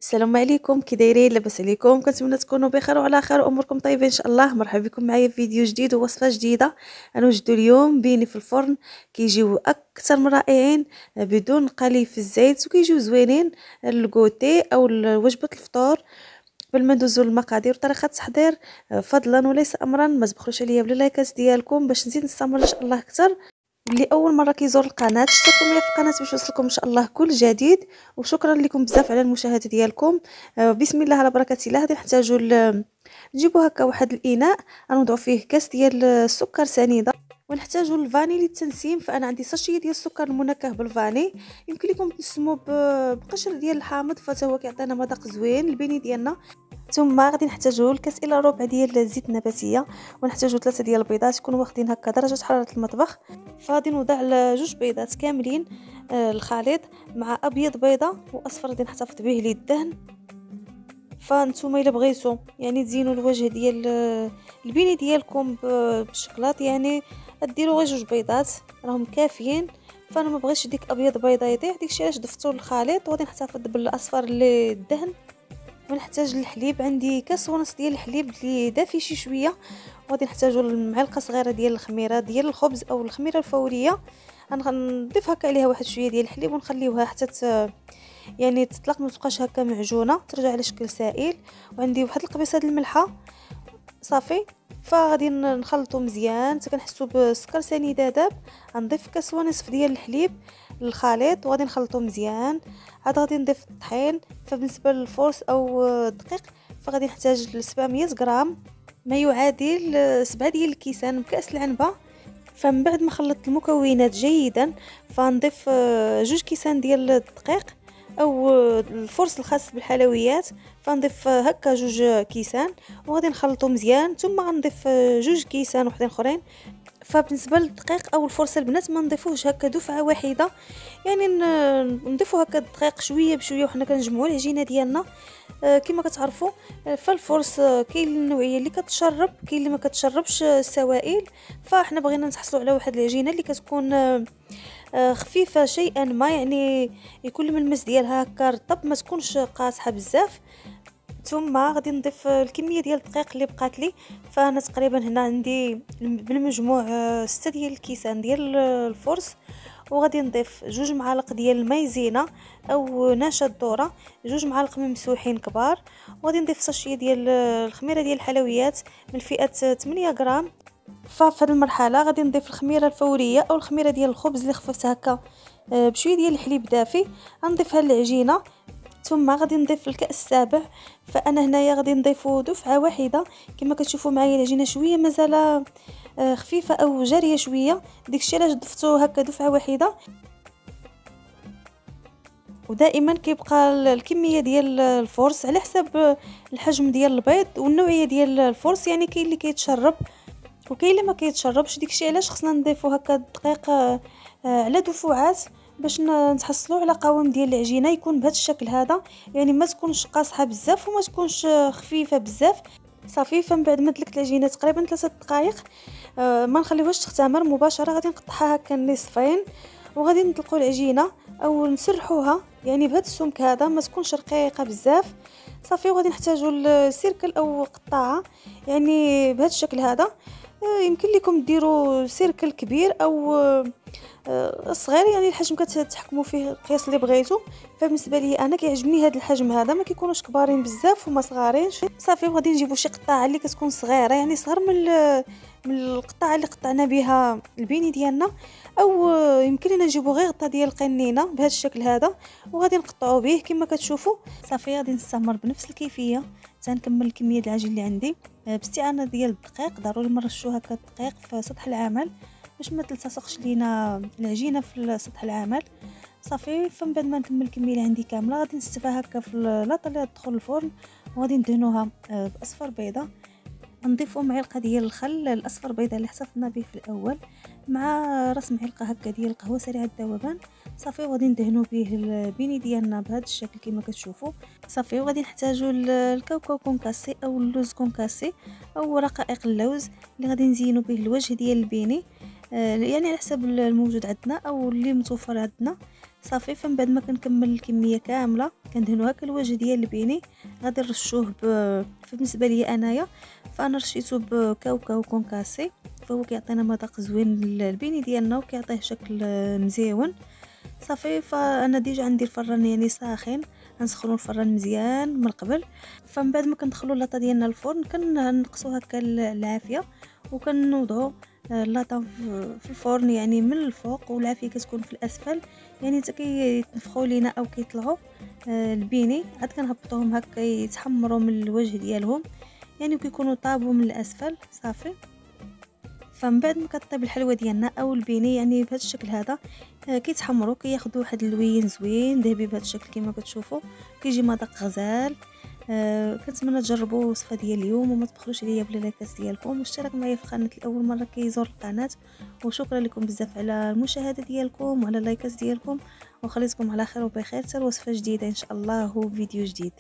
السلام عليكم، كي دايرين؟ لاباس عليكم؟ كنتمنى تكونوا بخير وعلى خير واموركم طيبه ان شاء الله. مرحبا بكم معايا في فيديو جديد ووصفه جديده. انا وجدوا اليوم بيني في الفرن، كيجيو اكثر من رائعين بدون قلي في الزيت، وكيجيو زوينين للكوتي او وجبه الفطور. قبل ما ندوزو للمقادير وطريقه التحضير، فضلا وليس امرا ما تبخلوش عليا باللايكات ديالكم باش نزيد نستمر ان شاء الله اكثر. واللي اول مره كيزور القناه اشتركوا معايا في القناه باش يوصلكم ان شاء الله كل جديد. وشكرا لكم بزاف على المشاهده ديالكم. بسم الله على بركه الله. غادي نحتاجوا نجيبوا هكا واحد الاناء غنوضعوا فيه كاس ديال السكر سنيده، ونحتاجوا الفاني للتنسيم. فانا عندي ساشيه ديال السكر المنكه بالفاني، يمكن لكم تنسموه بقشر ديال الحامض فتا هو كيعطينا مذاق زوين البني ديالنا. ثم غادي نحتاجوا الكاس الى ربع ديال الزيت النباتيه، ونحتاجوا 3 ديال البيضات يكونوا واخدين هكا درجه حراره المطبخ. فغادي نوضع جوج بيضات كاملين الخليط مع ابيض بيضه واصفر غادي نحتفظ به للدهن. فانتوما الا بغيتوا يعني تزينوا الوجه ديال البني ديالكم بالشكلاط، يعني ديروا غير جوج بيضات راهم كافيين. فانا ما بغيتش ديك ابيض بيضه يطيح، داكشي علاش ضفتو الخليط. وغادي نحتفظ بالاصفر للدهن. ونحتاج الحليب، عندي كاس ونص ديال الحليب اللي دافي شي شويه. وغادي نحتاجوا معلقه صغيره ديال الخميره ديال الخبز او الخميره الفوريه. غنضيف هكا عليها واحد شويه ديال الحليب ونخليوها حتى يعني تطلق، ما تبقاش هكا معجونه، ترجع على شكل سائل. وعندي واحد القبيصه د الملحه صافي. فغادي نخلطو مزيان حتى كنحسوا بالسكر سنيده داب. غنضيف كاس ونصف ديال الحليب للخليط وغادي نخلطو مزيان. عاد غادي نضيف الطحين. فبالنسبه للفورس او الدقيق فغادي نحتاج 700 غرام، ما يعادل 7 ديال الكيسان بكاس العنبه. فمن بعد ما خلطت المكونات جيدا فنضيف 2 كيسان ديال الدقيق او الفرص الخاص بالحلويات. فنضيف هكا 2 كيسان وغادي نخلطو مزيان. ثم غنضيف 2 كيسان وحدين اخرين. فبالنسبه للدقيق او الفرصه البنات ما نضيفوهش هكا دفعه واحده، يعني نضيفو هكا الدقيق شويه بشويه وحنا كنجمعوا العجينه ديالنا. كما كتعرفوا فالفرص كاين النوعيه اللي كتشرب، كاين اللي ما كتشربش السوائل. فاحنا بغينا نحصلوا على واحد العجينه اللي كتكون خفيفه شيئا ما، يعني يكون الملمس ديالها هكا رطب، ما تكونش قاصحه بزاف. ثم غادي نضيف الكميه ديال الدقيق اللي بقات لي. فانا تقريبا هنا عندي بالمجموع 6 ديال الكيسان ديال الفرص. وغادي نضيف 2 معالق ديال المايزينا او نشا الذره، 2 معالق ممسوحين كبار. وغادي نضيف ساشيه ديال الخميره ديال الحلويات من فئه 8 غرام. ففي هذه المرحله غادي نضيف الخميره الفوريه او الخميره ديال الخبز اللي خففتها هكا بشويه ديال الحليب دافي. غنضيفها للعجينه. ثم غادي نضيف الكاس السابع. فانا هنايا غادي نضيفو دفعه واحده. كما كتشوفوا معايا العجينه شويه مازال خفيفه او جاريه شويه، داكشي علاش ضفتو هكا دفعه واحده. ودائما كيبقى الكميه ديال الفرص على حسب الحجم ديال البيض والنوعيه ديال الفرص، يعني كاين اللي كيتشرب وكاين اللي ما كيتشربش. داكشي علاش خصنا نضيفو هكا الدقيق على دفعات باش نتحصلوا على قوام ديال العجينه يكون بهذا الشكل هذا، يعني ما تكونش قاصحه بزاف وما تكونش خفيفه بزاف. صافي. فمن بعد ما دلكت العجينه تقريبا 3 دقائق ما نخليوهاش تختمر مباشره، غادي نقطعها هكا نصفين وغادي نطلقوا العجينه او نسرحوها يعني بهذا السمك هذا، ما تكونش رقيقه بزاف. صافي. وغادي نحتاجوا السيركل او قطعه يعني بهذا الشكل هذا. يمكن لكم ديروا سيركل كبير او صغير، يعني الحجم كتحكموا فيه القياس اللي بغيتو. فبالنسبه لي انا كيعجبني هذا الحجم هذا، ما كيكونوش كبارين بزاف وما صغارينش. صافي. وغادي نجيبوا شي قطعه اللي كتكون صغيره، يعني صغر من القطعه اللي قطعنا بها البيني ديالنا، او يمكن لنا نجيبوا غير غطا ديال القنينه بهذا الشكل هذا وغادي نقطعوا به كما كتشوفوا. صافي. غادي نستمر بنفس الكيفيه تنكمل الكميه ديال العجين اللي عندي باستعانه ديال الدقيق. ضروري نرشوا هكا الدقيق في سطح العمل باش ما تلتصقش لينا العجينه في سطح العمل. صافي. فمن بعد ما نكمل الكميه اللي عندي كامله غادي نستفها هكا في لاطه اللي تدخل الفرن وغادي ندهنوها باصفر بيضه. نضيفوا معلقه ديال الخل الاصفر بيضه اللي حصفنا به في الاول مع راس معلقه هكا ديال القهوه سريعه الذوبان. صافي. وغادي ندهنوا به البيني ديالنا بهذا الشكل كما كتشوفوا. صافي. وغادي نحتاجوا الكاوكاو كونكاسي او اللوز كونكاسي او رقائق اللوز اللي غادي نزينوا به الوجه ديال البيني، يعني على حسب الموجود عندنا او اللي متوفر عندنا. صافي. فمن بعد ما كنكمل الكميه كامله كندهنو هكا الوجه ديال البيني، غادي نرشوه بالنسبه لي انايا فانا رشيته بكاوكاو كونكاسي، فهو كيعطينا مذاق زوين للبيني ديالنا وكيعطيه شكل مزيون. صافي. فانا ديجا عندي الفران يعني ساخن، غنسخنوا الفران مزيان من قبل. فمن بعد ما كندخلوا اللاطه ديالنا الفرن كنقصوا هكا العافيه وكنوضعوا اللاطه في الفرن يعني من الفوق، والعافيه كتكون في الاسفل يعني حتى كيتنفخوا لينا او كيطلعوا البيني، عاد كنهبطوهم هكا يتحمروا من الوجه ديالهم يعني وكيكونوا طابوا من الاسفل. صافي. فمن بعد ما كطيب الحلوه ديالنا او البيني يعني بهذا الشكل هذا كيتحمروا كياخذوا واحد اللوين زوين ذهبي بهذا الشكل كما كتشوفوا، كيجي مذاق غزال. كنتمنى تجربوا الوصفه ديال اليوم وما تبخلوش عليا بلا لايكات ديالكم واشتراك معايا في القناه الاول مره كيزور القناه. وشكرا لكم بزاف على المشاهده ديالكم وعلى اللايكات ديالكم، وخليتكم على خير وبخير حتى وصفه جديده ان شاء الله وفيديو جديد.